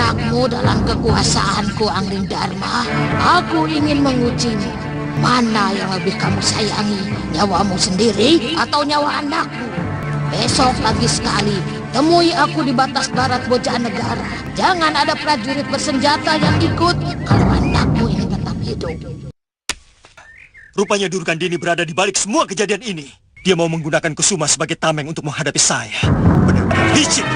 anakmu dalam kekuasaanku, Angling Dharma. Aku ingin mengujimu. Mana yang lebih kamu sayangi, nyawamu sendiri atau nyawa anakmu? Besok pagi sekali, temui aku di batas barat Bojanegara. Jangan ada prajurit bersenjata yang ikut kalau anakmu ingin tetap hidup. Rupanya Durgandini berada di balik semua kejadian ini. Dia mau menggunakan Kusuma sebagai tameng untuk menghadapi saya. Benar-benar licik.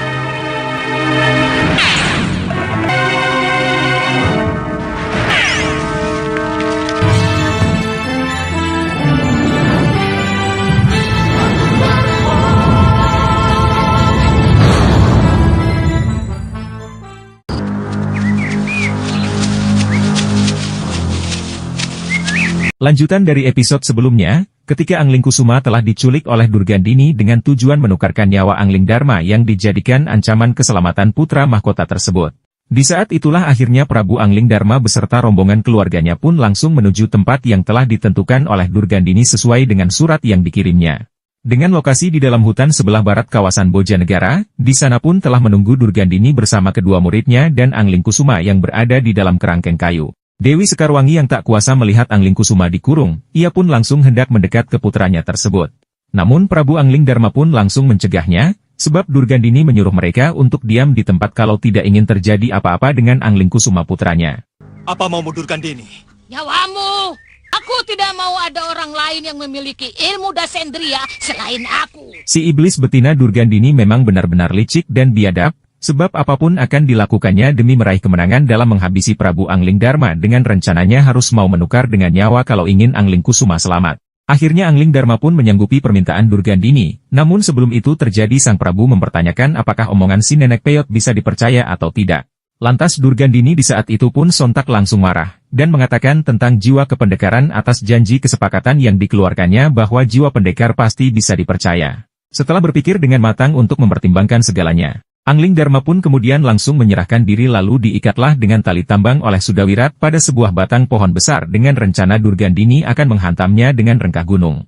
Lanjutan dari episode sebelumnya, ketika Angling Kusuma telah diculik oleh Durgandini dengan tujuan menukarkan nyawa Angling Dharma yang dijadikan ancaman keselamatan putra mahkota tersebut. Di saat itulah akhirnya Prabu Angling Dharma beserta rombongan keluarganya pun langsung menuju tempat yang telah ditentukan oleh Durgandini sesuai dengan surat yang dikirimnya. Dengan lokasi di dalam hutan sebelah barat kawasan Bojanegara, di sana pun telah menunggu Durgandini bersama kedua muridnya dan Angling Kusuma yang berada di dalam kerangkeng kayu. Dewi Sekarwangi yang tak kuasa melihat Angling Kusuma dikurung, ia pun langsung hendak mendekat ke putranya tersebut. Namun Prabu Angling Dharma pun langsung mencegahnya, sebab Durgandini menyuruh mereka untuk diam di tempat kalau tidak ingin terjadi apa-apa dengan Angling Kusuma putranya. Apa maumu Durgandini? Nyawamu! Aku tidak mau ada orang lain yang memiliki ilmu dasendria selain aku. Si iblis betina Durgandini memang benar-benar licik dan biadab, sebab apapun akan dilakukannya demi meraih kemenangan dalam menghabisi Prabu Angling Dharma dengan rencananya harus mau menukar dengan nyawa kalau ingin Angling Kusuma selamat. Akhirnya Angling Dharma pun menyanggupi permintaan Durgandini, namun sebelum itu terjadi sang Prabu mempertanyakan apakah omongan si nenek peyot bisa dipercaya atau tidak. Lantas Durgandini di saat itu pun sontak langsung marah, dan mengatakan tentang jiwa kependekaran atas janji kesepakatan yang dikeluarkannya bahwa jiwa pendekar pasti bisa dipercaya. Setelah berpikir dengan matang untuk mempertimbangkan segalanya, Angling Dharma pun kemudian langsung menyerahkan diri lalu diikatlah dengan tali tambang oleh Sudawirat pada sebuah batang pohon besar dengan rencana Durgandini akan menghantamnya dengan rengkah gunung.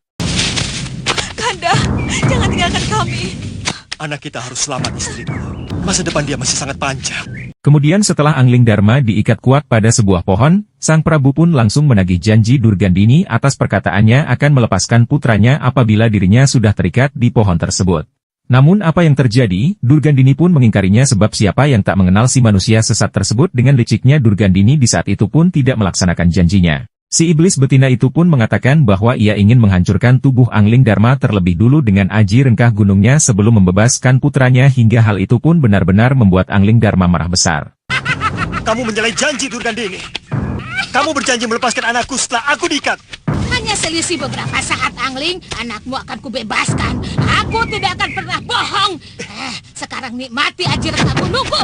Kanda, jangan tinggalkan kami. Anak kita harus selamat istriku. Masa depan dia masih sangat panjang. Kemudian setelah Angling Dharma diikat kuat pada sebuah pohon, sang Prabu pun langsung menagih janji Durgandini atas perkataannya akan melepaskan putranya apabila dirinya sudah terikat di pohon tersebut. Namun apa yang terjadi, Durgandini pun mengingkarinya sebab siapa yang tak mengenal si manusia sesat tersebut dengan liciknya Durgandini di saat itu pun tidak melaksanakan janjinya. Si iblis betina itu pun mengatakan bahwa ia ingin menghancurkan tubuh Angling Dharma terlebih dulu dengan aji rengkah gunungnya sebelum membebaskan putranya hingga hal itu pun benar-benar membuat Angling Dharma marah besar. Kamu menyalahi janji Durgandini. Kamu berjanji melepaskan anakku setelah aku diikat. Hanya selisih beberapa saat, Angling. Anakmu akan kubebaskan. Aku tidak akan pernah bohong. Sekarang nikmati aji rengkah gunungku.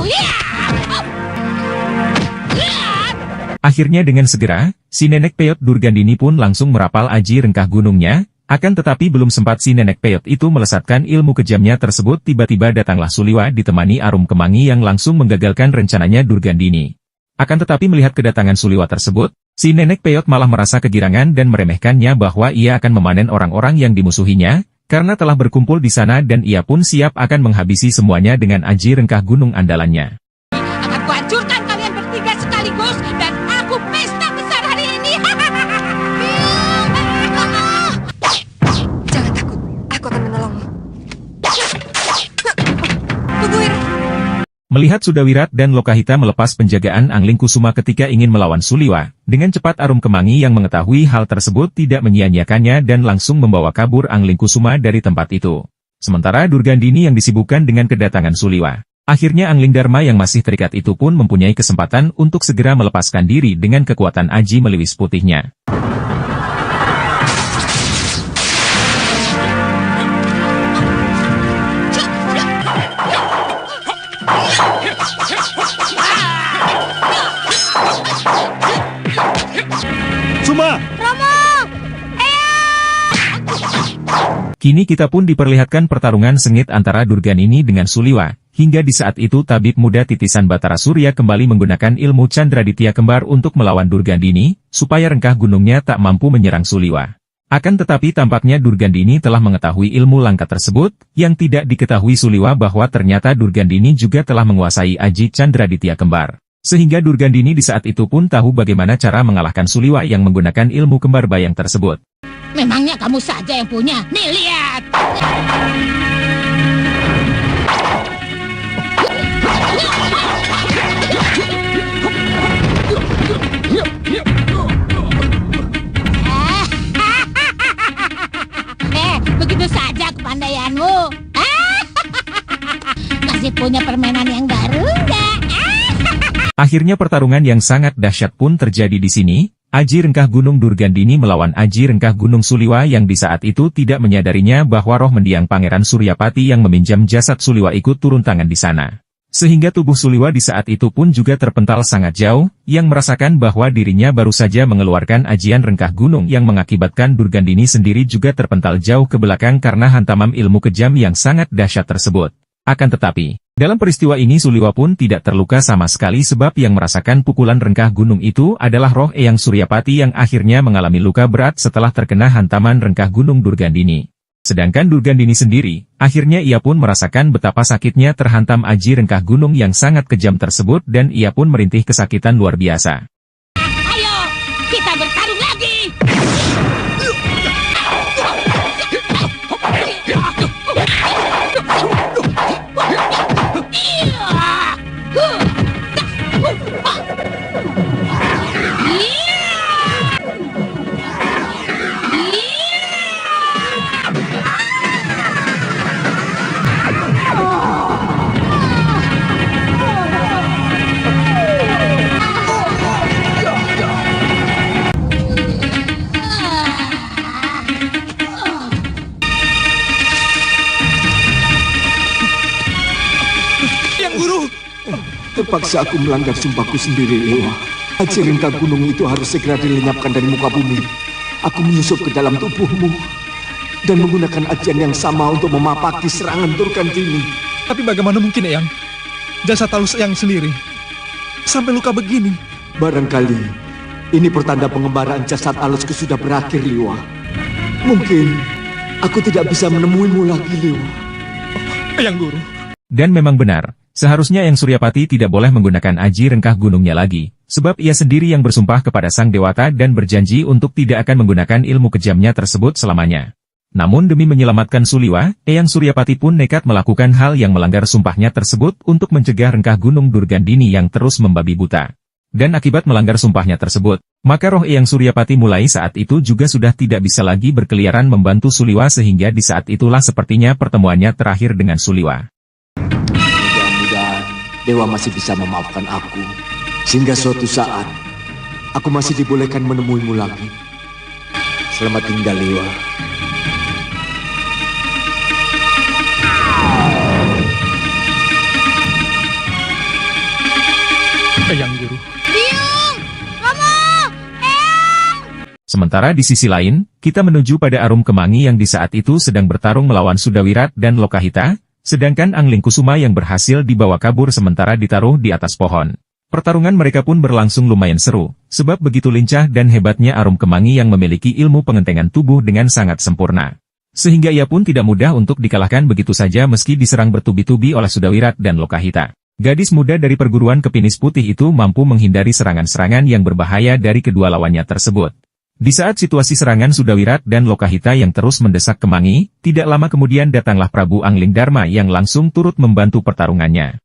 Akhirnya dengan segera, si nenek peyot Durgandini pun langsung merapal aji rengkah gunungnya, akan tetapi belum sempat si nenek peyot itu melesatkan ilmu kejamnya tersebut tiba-tiba datanglah Suliwa ditemani Arum Kemangi yang langsung menggagalkan rencananya Durgandini. Akan tetapi melihat kedatangan Suliwa tersebut, si nenek peyot malah merasa kegirangan dan meremehkannya bahwa ia akan memanen orang-orang yang dimusuhinya, karena telah berkumpul di sana dan ia pun siap akan menghabisi semuanya dengan aji rengkah gunung andalannya. Akan kuhancurkan kalian bertiga sekaligus dan aku pesta besar hari ini. Jangan takut, aku akan menolongmu. Tunggu, Wir. Melihat Sudawirat dan Lokahita melepas penjagaan Angling Kusuma ketika ingin melawan Suliwa, dengan cepat Arum Kemangi yang mengetahui hal tersebut tidak menyia-nyiakannya dan langsung membawa kabur Angling Kusuma dari tempat itu. Sementara Durgandini yang disibukkan dengan kedatangan Suliwa. Akhirnya Angling Dharma yang masih terikat itu pun mempunyai kesempatan untuk segera melepaskan diri dengan kekuatan aji meliwis putihnya. Suma! Romo! Kini kita pun diperlihatkan pertarungan sengit antara Durgandini dengan Suliwa, hingga di saat itu tabib muda titisan Batara Surya kembali menggunakan ilmu Candraditya Kembar untuk melawan Durgandini, supaya rengkah gunungnya tak mampu menyerang Suliwa. Akan tetapi tampaknya Durgandini telah mengetahui ilmu langka tersebut, yang tidak diketahui Suliwa bahwa ternyata Durgandini juga telah menguasai Aji Candraditya kembar. Sehingga Durgandini di saat itu pun tahu bagaimana cara mengalahkan Suliwa yang menggunakan ilmu kembar bayang tersebut. Memangnya kamu saja yang punya? Nih, lihat! Begitu saja kepandaianmu. Masih punya permainan yang baru enggak? Akhirnya pertarungan yang sangat dahsyat pun terjadi di sini. Aji Rengkah Gunung Durgandini melawan Aji Rengkah Gunung Suliwa yang di saat itu tidak menyadarinya bahwa roh mendiang Pangeran Suryapati yang meminjam jasad Suliwa ikut turun tangan di sana. Sehingga tubuh Suliwa di saat itu pun juga terpental sangat jauh, yang merasakan bahwa dirinya baru saja mengeluarkan ajian Rengkah Gunung yang mengakibatkan Durgandini sendiri juga terpental jauh ke belakang karena hantaman ilmu kejam yang sangat dahsyat tersebut. Akan tetapi, dalam peristiwa ini Suliwa pun tidak terluka sama sekali sebab yang merasakan pukulan Rengkah Gunung itu adalah roh Eyang Suryapati yang akhirnya mengalami luka berat setelah terkena hantaman Rengkah Gunung Durgandini. Sedangkan Durgandini sendiri, akhirnya ia pun merasakan betapa sakitnya terhantam Aji Rengkah Gunung yang sangat kejam tersebut dan ia pun merintih kesakitan luar biasa. Ayo, kita bertarung lagi! Terpaksa aku melanggar sumpahku sendiri, Lewa. Aji Rengkah Gunung itu harus segera dilenyapkan dari muka bumi. Aku menyusup ke dalam tubuhmu dan menggunakan ajian yang sama untuk memapaki serangan Durgandini. Tapi bagaimana mungkin, Eyang? Jasad halus Eyang sendiri sampai luka begini. Barangkali ini pertanda pengembaraan jasad halusku sudah berakhir, Lewa. Mungkin aku tidak bisa menemuimu lagi, Lewa. Eyang Guru. Dan memang benar, seharusnya Eyang Suryapati tidak boleh menggunakan Aji Rengkah Gunungnya lagi, sebab ia sendiri yang bersumpah kepada Sang Dewata dan berjanji untuk tidak akan menggunakan ilmu kejamnya tersebut selamanya. Namun demi menyelamatkan Suliwa, Eyang Suryapati pun nekat melakukan hal yang melanggar sumpahnya tersebut untuk mencegah Rengkah Gunung Durgandini yang terus membabi buta. Dan akibat melanggar sumpahnya tersebut, maka roh Eyang Suryapati mulai saat itu juga sudah tidak bisa lagi berkeliaran membantu Suliwa sehingga di saat itulah sepertinya pertemuannya terakhir dengan Suliwa. Dewa masih bisa memaafkan aku, sehingga suatu saat, aku masih dibolehkan menemuimu lagi. Selamat tinggal, Lewa. Eyang Guru. Biung! Romo! Eyang! Sementara di sisi lain, kita menuju pada Arum Kemangi yang di saat itu sedang bertarung melawan Sudawirat dan Lokahita, sedangkan Angling Kusuma yang berhasil dibawa kabur sementara ditaruh di atas pohon. Pertarungan mereka pun berlangsung lumayan seru, sebab begitu lincah dan hebatnya Arum Kemangi yang memiliki ilmu pengentengan tubuh dengan sangat sempurna. Sehingga ia pun tidak mudah untuk dikalahkan begitu saja meski diserang bertubi-tubi oleh Sudawirat dan Lokahita. Gadis muda dari perguruan Kepinis Putih itu mampu menghindari serangan-serangan yang berbahaya dari kedua lawannya tersebut. Di saat situasi serangan Sudawirat dan Lokahita yang terus mendesak Kemangi, tidak lama kemudian datanglah Prabu Angling Dharma yang langsung turut membantu pertarungannya.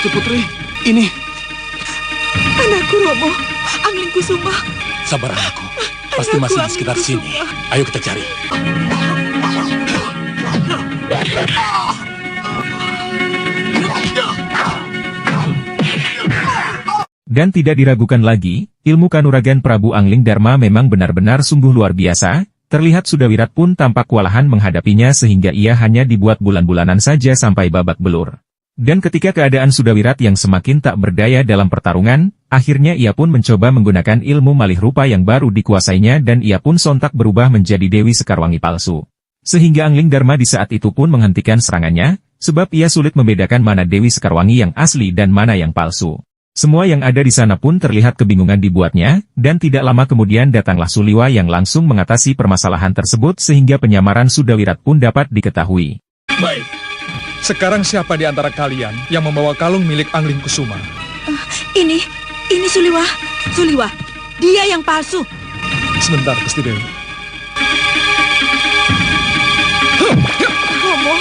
Putri, ini Anakku Romo, Angling Kusuma. Sabar anakku, pasti masih di sekitar sini. Ayo kita cari. Dan tidak diragukan lagi, ilmu kanuragan Prabu Angling Dharma memang benar-benar sungguh luar biasa, Terlihat Sudawirat pun tampak kewalahan menghadapinya sehingga ia hanya dibuat bulan-bulanan saja sampai babak belur. Dan ketika keadaan Sudawirat yang semakin tak berdaya dalam pertarungan, akhirnya ia pun mencoba menggunakan ilmu malih rupa yang baru dikuasainya dan ia pun sontak berubah menjadi Dewi Sekarwangi palsu. Sehingga Angling Darma di saat itu pun menghentikan serangannya, sebab ia sulit membedakan mana Dewi Sekarwangi yang asli dan mana yang palsu. Semua yang ada di sana pun terlihat kebingungan dibuatnya, dan tidak lama kemudian datanglah Suliwa yang langsung mengatasi permasalahan tersebut sehingga penyamaran Sudawirat pun dapat diketahui. Baik. Sekarang siapa di antara kalian yang membawa kalung milik Angling Kusuma? Ini Suliwa. Suliwa, dia yang palsu. Sebentar, Gusti Dewi. Romo.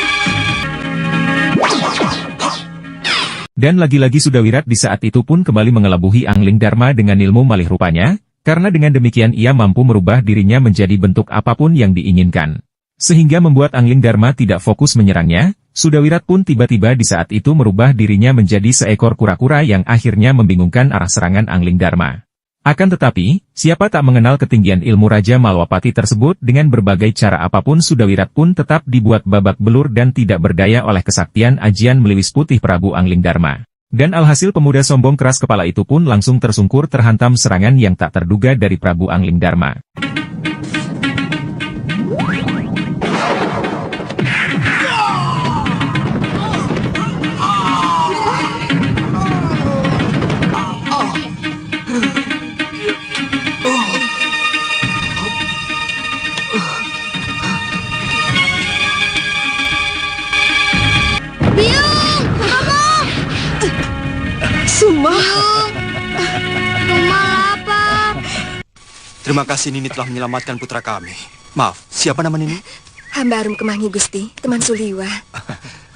Dan lagi-lagi Sudawirat di saat itu pun kembali mengelabuhi Angling Darma dengan ilmu malih rupanya, karena dengan demikian ia mampu merubah dirinya menjadi bentuk apapun yang diinginkan. Sehingga membuat Angling Darma tidak fokus menyerangnya, Sudawirat pun tiba-tiba di saat itu merubah dirinya menjadi seekor kura-kura yang akhirnya membingungkan arah serangan Angling Darma. Akan tetapi, siapa tak mengenal ketinggian ilmu Raja Malwapati tersebut dengan berbagai cara apapun Sudawirat pun tetap dibuat babak belur dan tidak berdaya oleh kesaktian ajian Meliwis Putih Prabu Angling Darma. Dan alhasil pemuda sombong keras kepala itu pun langsung tersungkur terhantam serangan yang tak terduga dari Prabu Angling Darma. Suma. Terima kasih Nini telah menyelamatkan putra kami. Maaf, siapa nama Nini? Hamba Arum Kemangi Gusti, teman Suliwa.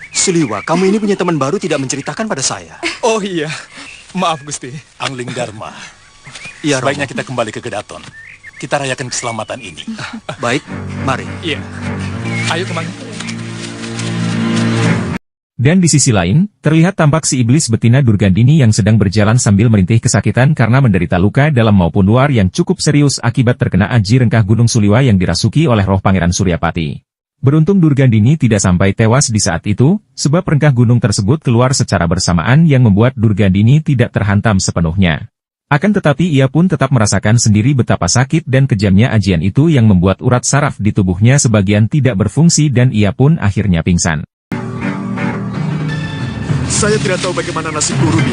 Suliwa, kamu ini punya teman baru tidak menceritakan pada saya. Oh iya, maaf Gusti. Angling Darma, Iya, sebaiknya Romo. kita kembali ke Kedaton. Kita rayakan keselamatan ini. Baik, mari. Iya. Ayo Kemangi. Dan di sisi lain, terlihat tampak si iblis betina Durgandini yang sedang berjalan sambil merintih kesakitan karena menderita luka dalam maupun luar yang cukup serius akibat terkena aji rengkah Gunung Suliwa yang dirasuki oleh roh Pangeran Suryapati. Beruntung Durgandini tidak sampai tewas di saat itu, sebab rengkah gunung tersebut keluar secara bersamaan yang membuat Durgandini tidak terhantam sepenuhnya. Akan tetapi ia pun tetap merasakan sendiri betapa sakit dan kejamnya ajian itu yang membuat urat saraf di tubuhnya sebagian tidak berfungsi dan ia pun akhirnya pingsan. Saya tidak tahu bagaimana nasib guru, Bi.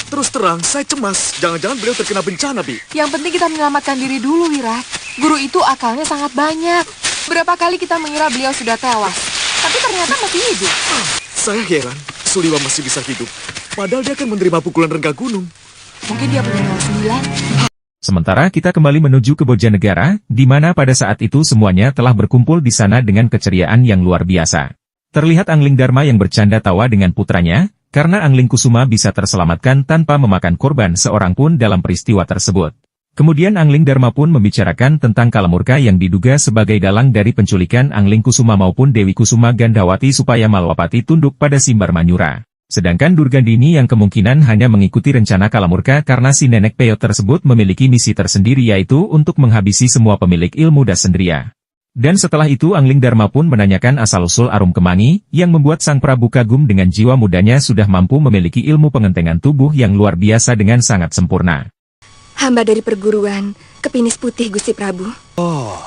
Terus terang, saya cemas. Jangan-jangan beliau terkena bencana, Bi. Yang penting kita menyelamatkan diri dulu, Wirat. Guru itu akalnya sangat banyak. Berapa kali kita mengira beliau sudah tewas, tapi ternyata masih hidup. Saya heran, Suliwa masih bisa hidup. Padahal dia akan menerima pukulan rengga gunung. Mungkin dia punya nyawa 9. Sementara kita kembali menuju ke Bojanegara, di mana pada saat itu semuanya telah berkumpul di sana dengan keceriaan yang luar biasa. Terlihat Angling Darma yang bercanda tawa dengan putranya, karena Angling Kusuma bisa terselamatkan tanpa memakan korban seorang pun dalam peristiwa tersebut. Kemudian Angling Darma pun membicarakan tentang Kalamurka yang diduga sebagai dalang dari penculikan Angling Kusuma maupun Dewi Kusuma Gandawati supaya Malwapati tunduk pada Simbar Manyura. Sedangkan Durgandini yang kemungkinan hanya mengikuti rencana Kalamurka karena si nenek peyot tersebut memiliki misi tersendiri yaitu untuk menghabisi semua pemilik ilmu Dasendria. Dan setelah itu Angling Darma pun menanyakan asal-usul Arum Kemangi, yang membuat Sang Prabu kagum dengan jiwa mudanya sudah mampu memiliki ilmu pengentengan tubuh yang luar biasa dengan sangat sempurna. Hamba dari perguruan Kepinis Putih, Gusti Prabu. Oh,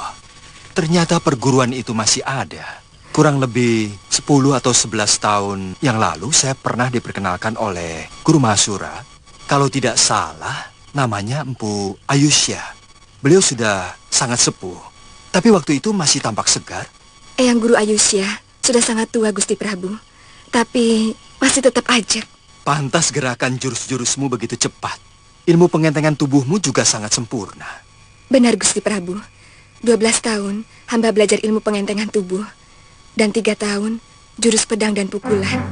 ternyata perguruan itu masih ada. Kurang lebih 10 atau 11 tahun yang lalu saya pernah diperkenalkan oleh Guru Mahasura. Kalau tidak salah, namanya Empu Ayusya. Beliau sudah sangat sepuh. Tapi waktu itu masih tampak segar. Eyang Guru Ayusya sudah sangat tua, Gusti Prabu. Tapi masih tetap ajak. Pantas gerakan jurus-jurusmu begitu cepat. Ilmu pengentengan tubuhmu juga sangat sempurna. Benar, Gusti Prabu. 12 tahun hamba belajar ilmu pengentengan tubuh. Dan 3 tahun jurus pedang dan pukulan.